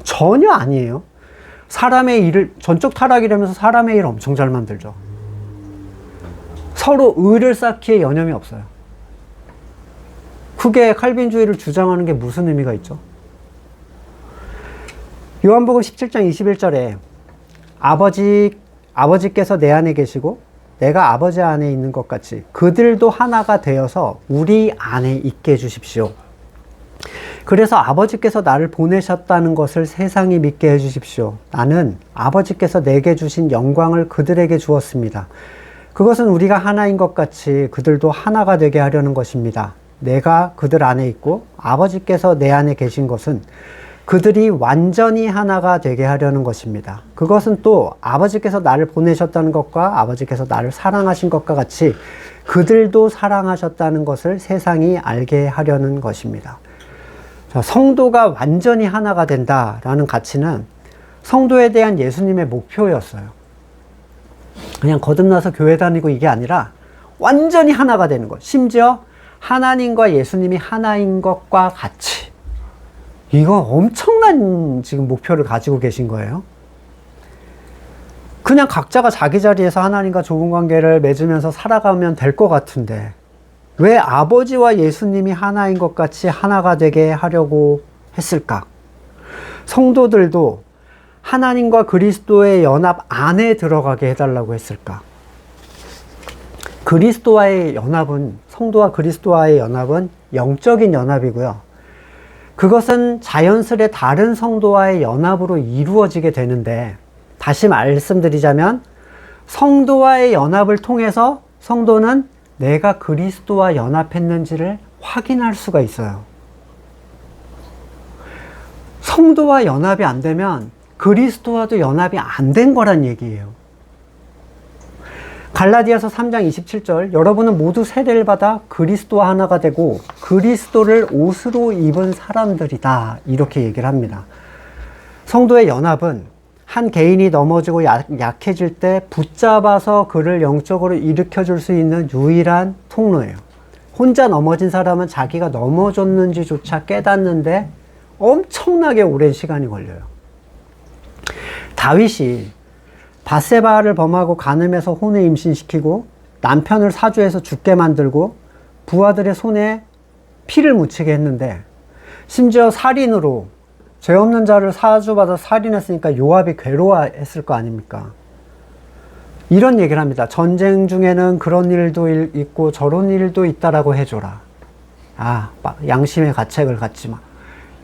전혀 아니에요. 사람의 일을 전적 타락이라면서 사람의 일 엄청 잘 만들죠. 서로 의를 쌓기에 여념이 없어요. 그게 칼빈주의를 주장하는 게 무슨 의미가 있죠? 요한복음 17장 21절에 아버지께서 내 안에 계시고 내가 아버지 안에 있는 것 같이 그들도 하나가 되어서 우리 안에 있게 해주십시오. 그래서 아버지께서 나를 보내셨다는 것을 세상이 믿게 해주십시오. 나는 아버지께서 내게 주신 영광을 그들에게 주었습니다. 그것은 우리가 하나인 것 같이 그들도 하나가 되게 하려는 것입니다. 내가 그들 안에 있고 아버지께서 내 안에 계신 것은 그들이 완전히 하나가 되게 하려는 것입니다. 그것은 또 아버지께서 나를 보내셨다는 것과 아버지께서 나를 사랑하신 것과 같이 그들도 사랑하셨다는 것을 세상이 알게 하려는 것입니다. 자, 성도가 완전히 하나가 된다라는 가치는 성도에 대한 예수님의 목표였어요. 그냥 거듭나서 교회 다니고 이게 아니라 완전히 하나가 되는 것. 심지어 하나님과 예수님이 하나인 것과 같이. 이거 엄청난 지금 목표를 가지고 계신 거예요. 그냥 각자가 자기 자리에서 하나님과 좋은 관계를 맺으면서 살아가면 될 것 같은데 왜 아버지와 예수님이 하나인 것 같이 하나가 되게 하려고 했을까? 성도들도 하나님과 그리스도의 연합 안에 들어가게 해달라고 했을까? 그리스도와의 연합은, 성도와 그리스도와의 연합은 영적인 연합이고요. 그것은 자연스레 다른 성도와의 연합으로 이루어지게 되는데, 다시 말씀드리자면 성도와의 연합을 통해서 성도는 내가 그리스도와 연합했는지를 확인할 수가 있어요. 성도와 연합이 안 되면 그리스도와도 연합이 안 된 거란 얘기예요. 갈라디아서 3장 27절, 여러분은 모두 세례를 받아 그리스도와 하나가 되고 그리스도를 옷으로 입은 사람들이다, 이렇게 얘기를 합니다. 성도의 연합은 한 개인이 넘어지고 약해질 때 붙잡아서 그를 영적으로 일으켜줄 수 있는 유일한 통로예요. 혼자 넘어진 사람은 자기가 넘어졌는지조차 깨닫는데 엄청나게 오랜 시간이 걸려요. 다윗이 밧세바를 범하고 간음해서 혼을 임신시키고 남편을 사주해서 죽게 만들고 부하들의 손에 피를 묻히게 했는데, 심지어 살인으로 죄 없는 자를 사주받아 살인했으니까 요압이 괴로워했을 거 아닙니까? 이런 얘기를 합니다. 전쟁 중에는 그런 일도 있고 저런 일도 있다라고 해줘라. 아, 양심의 가책을 갖지 마.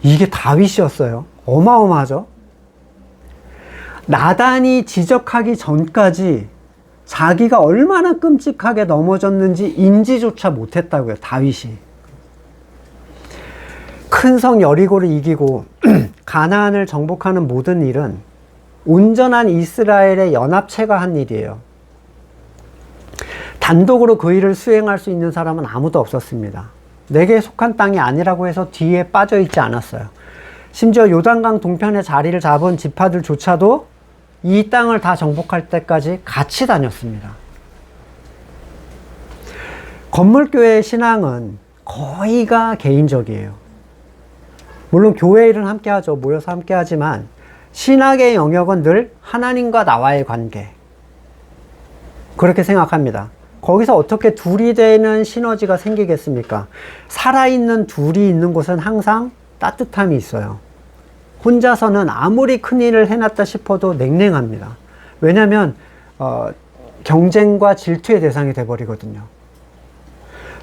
이게 다윗이었어요. 어마어마하죠? 나단이 지적하기 전까지 자기가 얼마나 끔찍하게 넘어졌는지 인지조차 못했다고요, 다윗이. 큰 성 여리고를 이기고 가나안을 정복하는 모든 일은 온전한 이스라엘의 연합체가 한 일이에요. 단독으로 그 일을 수행할 수 있는 사람은 아무도 없었습니다. 내게 속한 땅이 아니라고 해서 뒤에 빠져 있지 않았어요. 심지어 요단강 동편에 자리를 잡은 지파들조차도 이 땅을 다 정복할 때까지 같이 다녔습니다. 건물교회의 신앙은 거의가 개인적이에요. 물론 교회 일은 함께 하죠. 모여서 함께 하지만 신학의 영역은 늘 하나님과 나와의 관계, 그렇게 생각합니다. 거기서 어떻게 둘이 되는 시너지가 생기겠습니까? 살아있는 둘이 있는 곳은 항상 따뜻함이 있어요. 혼자서는 아무리 큰일을 해놨다 싶어도 냉랭합니다. 왜냐하면 경쟁과 질투의 대상이 돼버리거든요.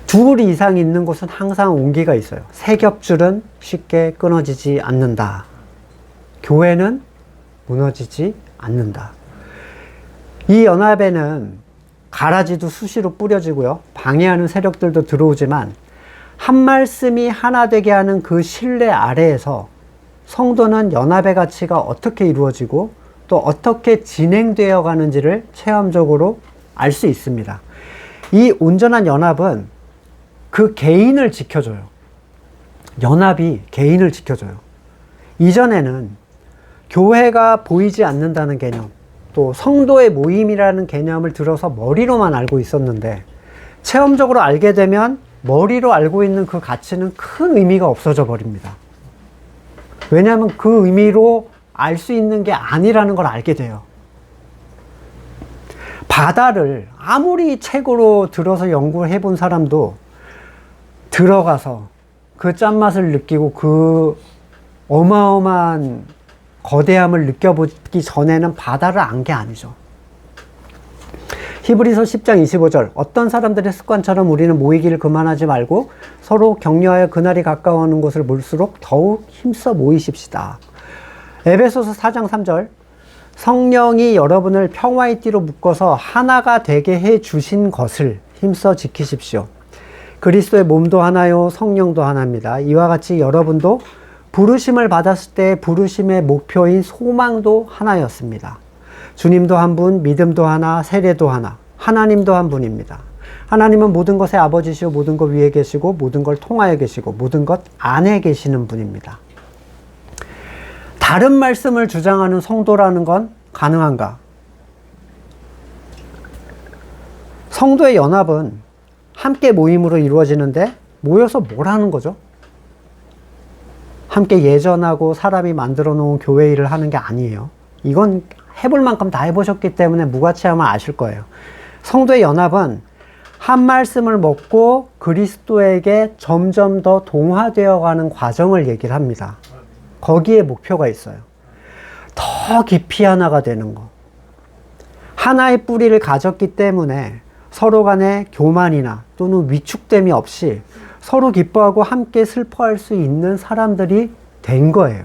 둘 이상 있는 곳은 항상 온기가 있어요. 세 겹줄은 쉽게 끊어지지 않는다. 교회는 무너지지 않는다. 이 연합에는 가라지도 수시로 뿌려지고요. 방해하는 세력들도 들어오지만 한 말씀이 하나 되게 하는 그 신뢰 아래에서 성도는 연합의 가치가 어떻게 이루어지고 또 어떻게 진행되어 가는지를 체험적으로 알 수 있습니다. 이 온전한 연합은 그 개인을 지켜줘요. 연합이 개인을 지켜줘요. 이전에는 교회가 보이지 않는다는 개념, 또 성도의 모임이라는 개념을 들어서 머리로만 알고 있었는데, 체험적으로 알게 되면 머리로 알고 있는 그 가치는 큰 의미가 없어져 버립니다. 왜냐하면 그 의미로 알 수 있는 게 아니라는 걸 알게 돼요. 바다를 아무리 책으로 들어서 연구를 해본 사람도 들어가서 그 짠맛을 느끼고 그 어마어마한 거대함을 느껴보기 전에는 바다를 안 게 아니죠. 히브리서 10장 25절, 어떤 사람들의 습관처럼 우리는 모이기를 그만하지 말고 서로 격려하여 그날이 가까워오는 것을 볼수록 더욱 힘써 모이십시다. 에베소서 4장 3절, 성령이 여러분을 평화의 띠로 묶어서 하나가 되게 해 주신 것을 힘써 지키십시오. 그리스도의 몸도 하나요, 성령도 하나입니다. 이와 같이 여러분도 부르심을 받았을 때 부르심의 목표인 소망도 하나였습니다. 주님도 한 분, 믿음도 하나, 세례도 하나, 하나님도 한 분입니다. 하나님은 모든 것의 아버지시오, 모든 것 위에 계시고 모든 걸 통하여 계시고 모든 것 안에 계시는 분입니다. 다른 말씀을 주장하는 성도라는 건 가능한가? 성도의 연합은 함께 모임으로 이루어지는데 모여서 뭘 하는 거죠? 함께 예전하고 사람이 만들어 놓은 교회 일을 하는 게 아니에요. 이건 해볼 만큼 다 해보셨기 때문에 무가치하면 아실 거예요. 성도의 연합은 한 말씀을 먹고 그리스도에게 점점 더 동화되어 가는 과정을 얘기를 합니다. 거기에 목표가 있어요. 더 깊이 하나가 되는 거. 하나의 뿌리를 가졌기 때문에 서로 간의 교만이나 또는 위축됨이 없이 서로 기뻐하고 함께 슬퍼할 수 있는 사람들이 된 거예요.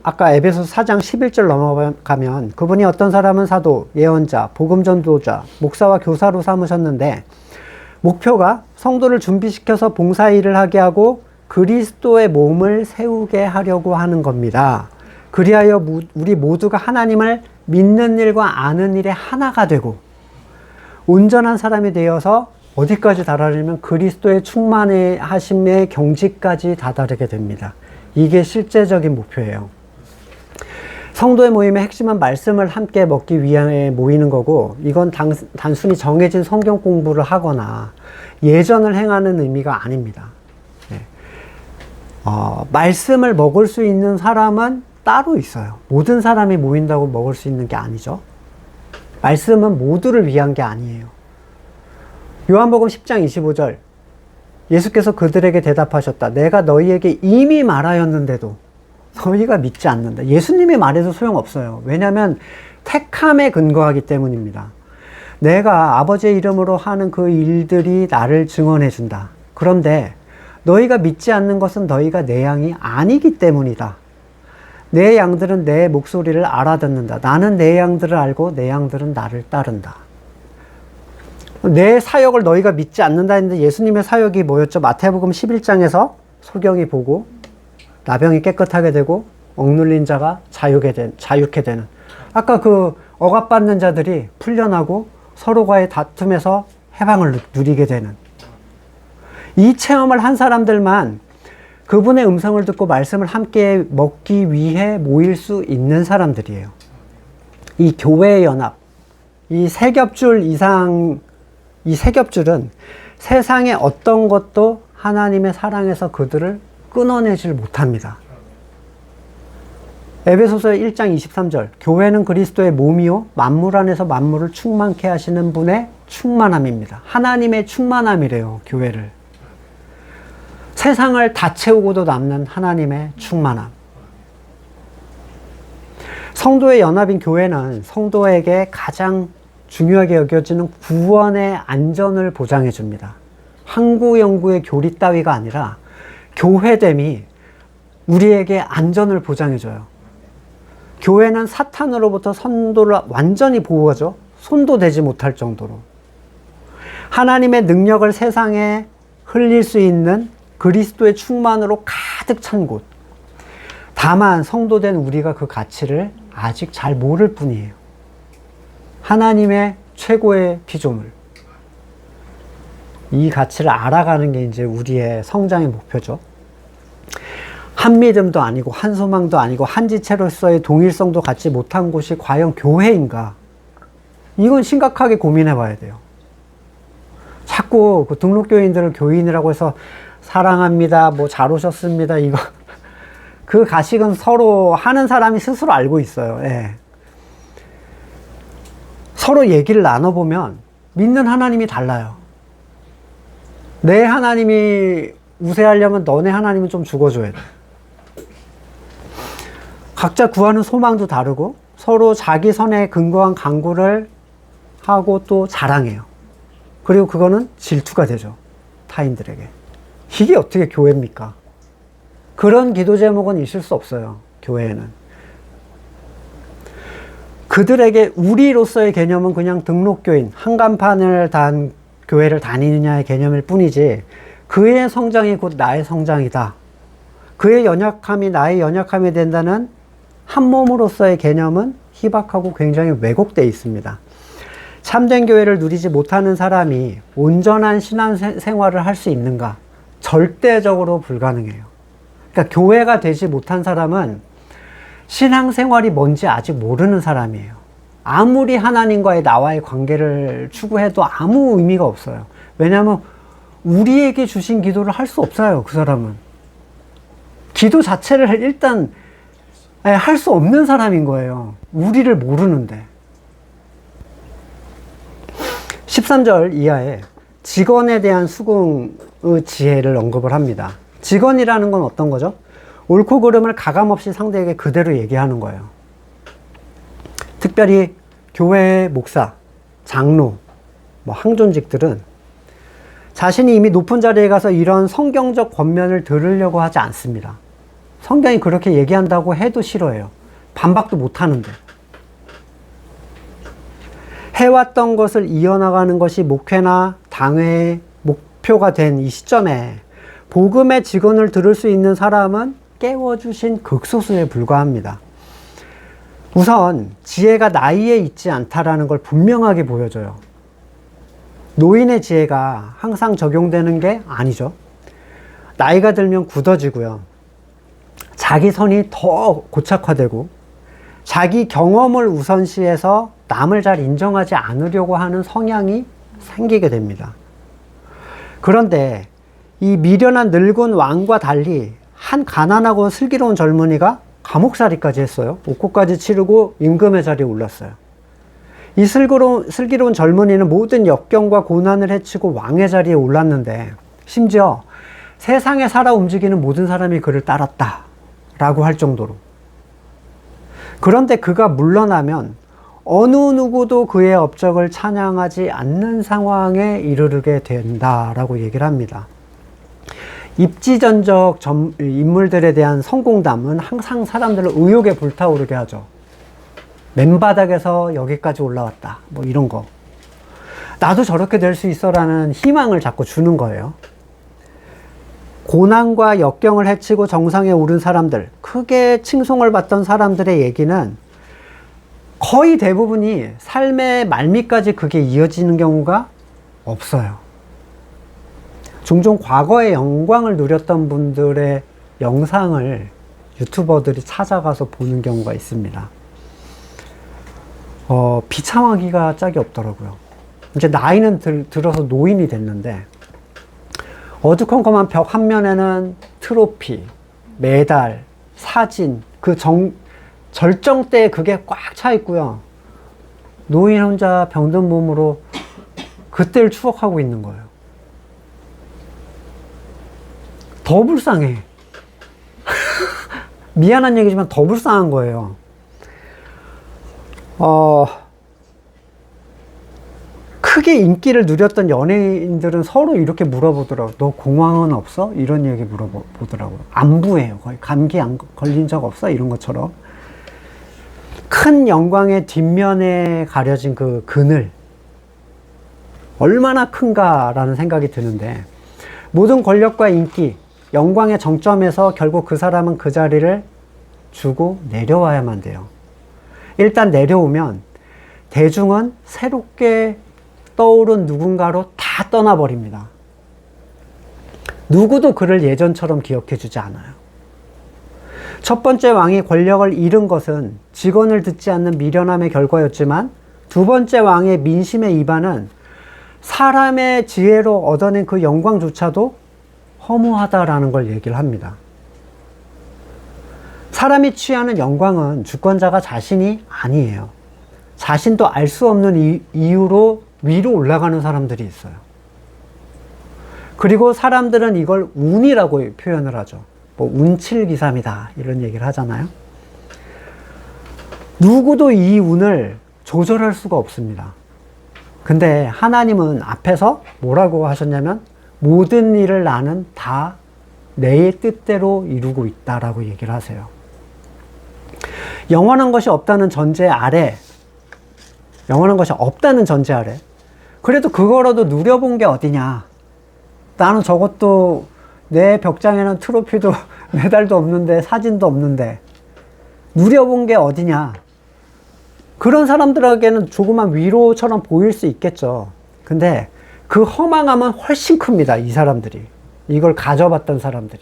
아까 에베소서 4장 11절 넘어가면 그분이 어떤 사람은 사도, 예언자, 복음전도자, 목사와 교사로 삼으셨는데 목표가 성도를 준비시켜서 봉사일을 하게 하고 그리스도의 몸을 세우게 하려고 하는 겁니다. 그리하여 우리 모두가 하나님을 믿는 일과 아는 일에 하나가 되고 온전한 사람이 되어서 어디까지 달하려면 그리스도의 충만하심의 경지까지 다다르게 됩니다. 이게 실제적인 목표예요. 성도의 모임의 핵심은 말씀을 함께 먹기 위해 모이는 거고 이건 단순히 정해진 성경 공부를 하거나 예전을 행하는 의미가 아닙니다. 네. 말씀을 먹을 수 있는 사람은 따로 있어요. 모든 사람이 모인다고 먹을 수 있는 게 아니죠. 말씀은 모두를 위한 게 아니에요. 요한복음 10장 25절 예수께서 그들에게 대답하셨다. 내가 너희에게 이미 말하였는데도 너희가 믿지 않는다. 예수님이 말해도 소용없어요. 왜냐하면 택함에 근거하기 때문입니다. 내가 아버지의 이름으로 하는 그 일들이 나를 증언해 준다. 그런데 너희가 믿지 않는 것은 너희가 내 양이 아니기 때문이다. 내 양들은 내 목소리를 알아듣는다. 나는 내 양들을 알고 내 양들은 나를 따른다. 내 사역을 너희가 믿지 않는다 했는데 예수님의 사역이 뭐였죠? 마태복음 11장에서 소경이 보고 나병이 깨끗하게 되고 억눌린 자가 자유케 되는 아까 그 억압받는 자들이 풀려나고 서로과의 다툼에서 해방을 누리게 되는 이 체험을 한 사람들만 그분의 음성을 듣고 말씀을 함께 먹기 위해 모일 수 있는 사람들이에요. 이 교회의 연합, 이 세 겹줄은 세상의 어떤 것도 하나님의 사랑에서 그들을 끊어내질 못합니다. 에베소서 1장 23절 교회는 그리스도의 몸이요 만물 안에서 만물을 충만케 하시는 분의 충만함입니다. 하나님의 충만함이래요. 교회를. 세상을 다 채우고도 남는 하나님의 충만함. 성도의 연합인 교회는 성도에게 가장 중요하게 여겨지는 구원의 안전을 보장해 줍니다. 항구 영구의 교리 따위가 아니라 교회됨이 우리에게 안전을 보장해 줘요. 교회는 사탄으로부터 성도를 완전히 보호하죠. 손도 대지 못할 정도로. 하나님의 능력을 세상에 흘릴 수 있는 그리스도의 충만으로 가득 찬 곳. 다만 성도된 우리가 그 가치를 아직 잘 모를 뿐이에요. 하나님의 최고의 피조물. 이 가치를 알아가는 게 이제 우리의 성장의 목표죠. 한 믿음도 아니고 한 소망도 아니고 한 지체로서의 동일성도 갖지 못한 곳이 과연 교회인가? 이건 심각하게 고민해 봐야 돼요. 자꾸 그 등록교인들을 교인이라고 해서 사랑합니다, 뭐 잘 오셨습니다, 이거 그 가식은 서로 하는 사람이 스스로 알고 있어요. 예. 서로 얘기를 나눠보면 믿는 하나님이 달라요. 내 하나님이 우세하려면 너네 하나님은 좀 죽어줘야 돼. 각자 구하는 소망도 다르고 서로 자기 선에 근거한 간구를 하고 또 자랑해요. 그리고 그거는 질투가 되죠. 타인들에게. 이게 어떻게 교회입니까? 그런 기도 제목은 있을 수 없어요. 교회에는. 그들에게 우리로서의 개념은 그냥 등록교인, 한간판을 단 교회를 다니느냐의 개념일 뿐이지 그의 성장이 곧 나의 성장이다. 그의 연약함이 나의 연약함이 된다는 한 몸으로서의 개념은 희박하고 굉장히 왜곡되어 있습니다. 참된 교회를 누리지 못하는 사람이 온전한 신앙생활을 할 수 있는가? 절대적으로 불가능해요. 그러니까 교회가 되지 못한 사람은 신앙생활이 뭔지 아직 모르는 사람이에요. 아무리 하나님과의 나와의 관계를 추구해도 아무 의미가 없어요. 왜냐하면 우리에게 주신 기도를 할 수 없어요. 그 사람은. 기도 자체를 일단 할 수 없는 사람인 거예요. 우리를 모르는데. 13절 이하에 직언에 대한 수긍의 지혜를 언급을 합니다. 직언이라는 건 어떤 거죠? 옳고 그름을 가감없이 상대에게 그대로 얘기하는 거예요. 특별히 교회의 목사, 장로, 항존직들은 자신이 이미 높은 자리에 가서 이런 성경적 권면을 들으려고 하지 않습니다. 성경이 그렇게 얘기한다고 해도 싫어해요. 반박도 못 하는데. 해왔던 것을 이어나가는 것이 목회나 당회의 목표가 된 이 시점에 복음의 직언을 들을 수 있는 사람은 깨워주신 극소수에 불과합니다. 우선 지혜가 나이에 있지 않다라는 걸 분명하게 보여줘요. 노인의 지혜가 항상 적용되는 게 아니죠. 나이가 들면 굳어지고요. 자기 선이 더 고착화되고 자기 경험을 우선시해서 남을 잘 인정하지 않으려고 하는 성향이 생기게 됩니다. 그런데 이 미련한 늙은 왕과 달리 한 가난하고 슬기로운 젊은이가 감옥살이까지 했어요. 옥고까지 치르고 임금의 자리에 올랐어요. 이 슬기로운 젊은이는 모든 역경과 고난을 헤치고 왕의 자리에 올랐는데 심지어 세상에 살아 움직이는 모든 사람이 그를 따랐다 라고 할 정도로. 그런데 그가 물러나면 어느 누구도 그의 업적을 찬양하지 않는 상황에 이르게 된다라고 얘기를 합니다. 입지전적 인물들에 대한 성공담은 항상 사람들을 의욕에 불타오르게 하죠. 맨바닥에서 여기까지 올라왔다. 이런 거. 나도 저렇게 될 수 있어라는 희망을 자꾸 주는 거예요. 고난과 역경을 헤치고 정상에 오른 사람들, 크게 칭송을 받던 사람들의 얘기는 거의 대부분이 삶의 말미까지 그게 이어지는 경우가 없어요. 종종 과거의 영광을 누렸던 분들의 영상을 유튜버들이 찾아가서 보는 경우가 있습니다. 비참하기가 짝이 없더라고요. 이제 나이는 들어서 노인이 됐는데 어두컴컴한 벽 한 면에는 트로피, 메달, 사진, 절정 때에 그게 꽉 차 있고요. 노인 혼자 병든 몸으로 그때를 추억하고 있는 거예요. 더 불쌍해. 미안한 얘기지만 더 불쌍한 거예요. 크게 인기를 누렸던 연예인들은 서로 이렇게 물어보더라고요. 너 공황은 없어? 이런 얘기 물어보더라고요. 안부예요. 거의 감기 안 걸린 적 없어? 이런 것처럼. 큰 영광의 뒷면에 가려진 그 그늘. 얼마나 큰가라는 생각이 드는데 모든 권력과 인기, 영광의 정점에서 결국 그 사람은 그 자리를 주고 내려와야만 돼요. 일단 내려오면 대중은 새롭게 떠오른 누군가로 다 떠나버립니다. 누구도 그를 예전처럼 기억해주지 않아요. 첫 번째 왕이 권력을 잃은 것은 직언을 듣지 않는 미련함의 결과였지만 두 번째 왕의 민심의 이반은 사람의 지혜로 얻어낸 그 영광조차도 허무하다라는 걸 얘기를 합니다. 사람이 취하는 영광은 주권자가 자신이 아니에요. 자신도 알 수 없는 이유로 위로 올라가는 사람들이 있어요. 그리고 사람들은 이걸 운이라고 표현을 하죠. 운칠기삼이다 이런 얘기를 하잖아요. 누구도 이 운을 조절할 수가 없습니다. 근데 하나님은 앞에서 뭐라고 하셨냐면 모든 일을 나는 다 내 뜻대로 이루고 있다라고 얘기를 하세요. 영원한 것이 없다는 전제 아래 그래도 그거라도 누려본 게 어디냐. 나는 저것도 내 벽장에는 트로피도 메달도 없는데 사진도 없는데 누려본 게 어디냐. 그런 사람들에게는 조그만 위로처럼 보일 수 있겠죠. 근데 그 허망함은 훨씬 큽니다. 이 사람들이. 이걸 가져봤던 사람들이.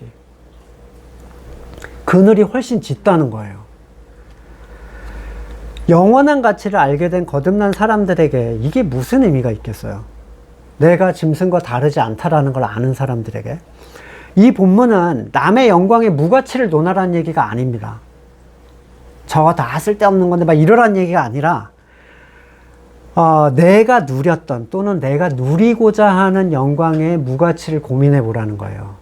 그늘이 훨씬 짙다는 거예요. 영원한 가치를 알게 된 거듭난 사람들에게 이게 무슨 의미가 있겠어요? 내가 짐승과 다르지 않다라는 걸 아는 사람들에게. 이 본문은 남의 영광의 무가치를 논하라는 얘기가 아닙니다. 저거 다 쓸데없는 건데 막 이러란 얘기가 아니라 내가 누렸던 또는 내가 누리고자 하는 영광의 무가치를 고민해 보라는 거예요.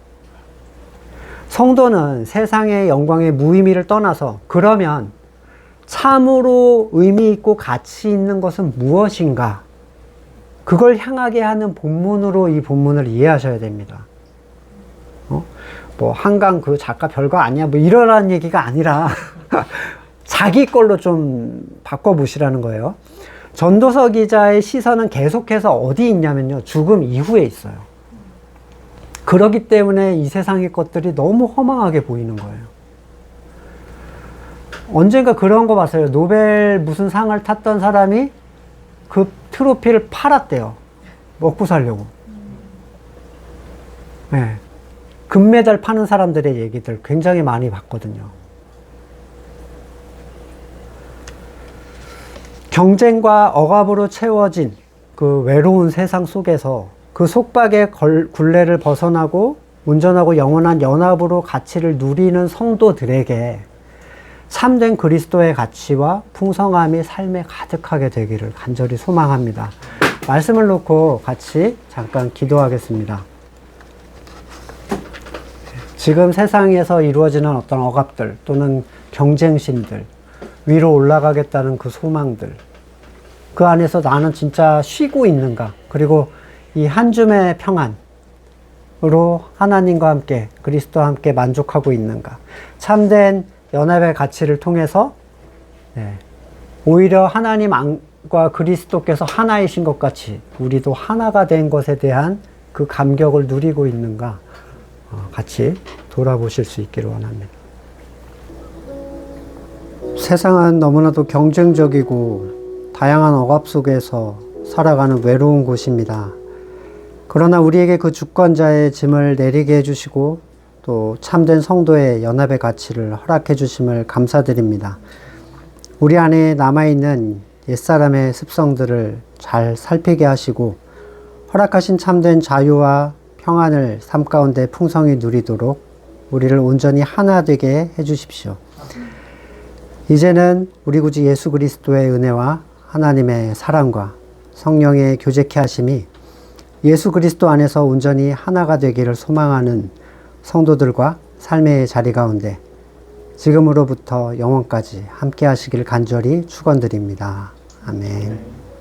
성도는 세상의 영광의 무의미를 떠나서 그러면 참으로 의미 있고 가치 있는 것은 무엇인가? 그걸 향하게 하는 본문으로 이 본문을 이해하셔야 됩니다. 뭐 한강 그 작가 별거 아니야 뭐 이러라는 얘기가 아니라 자기 걸로 좀 바꿔보시라는 거예요. 전도서 기자의 시선은 계속해서 어디 있냐면요. 죽음 이후에 있어요. 그렇기 때문에 이 세상의 것들이 너무 허망하게 보이는 거예요. 언젠가 그런 거 봤어요. 노벨 무슨 상을 탔던 사람이 그 트로피를 팔았대요. 먹고 살려고. 네. 금메달 파는 사람들의 얘기들 굉장히 많이 봤거든요. 경쟁과 억압으로 채워진 그 외로운 세상 속에서 그 속박의 굴레를 벗어나고 온전하고 영원한 연합으로 가치를 누리는 성도들에게 참된 그리스도의 가치와 풍성함이 삶에 가득하게 되기를 간절히 소망합니다. 말씀을 놓고 같이 잠깐 기도하겠습니다. 지금 세상에서 이루어지는 어떤 억압들 또는 경쟁심들, 위로 올라가겠다는 그 소망들, 그 안에서 나는 진짜 쉬고 있는가? 그리고 이 한 줌의 평안으로 하나님과 함께 그리스도와 함께 만족하고 있는가? 참된 연합의 가치를 통해서 오히려 하나님과 그리스도께서 하나이신 것 같이 우리도 하나가 된 것에 대한 그 감격을 누리고 있는가? 같이 돌아보실 수 있기를 원합니다. 세상은 너무나도 경쟁적이고 다양한 억압 속에서 살아가는 외로운 곳입니다. 그러나 우리에게 그 주권자의 짐을 내리게 해주시고 또 참된 성도의 연합의 가치를 허락해 주심을 감사드립니다. 우리 안에 남아있는 옛사람의 습성들을 잘 살피게 하시고 허락하신 참된 자유와 평안을 삶 가운데 풍성히 누리도록 우리를 온전히 하나 되게 해주십시오. 이제는 우리 구주 예수 그리스도의 은혜와 하나님의 사랑과 성령의 교제케 하심이 예수 그리스도 안에서 온전히 하나가 되기를 소망하는 성도들과 삶의 자리 가운데 지금으로부터 영원까지 함께 하시길 간절히 축원드립니다. 아멘.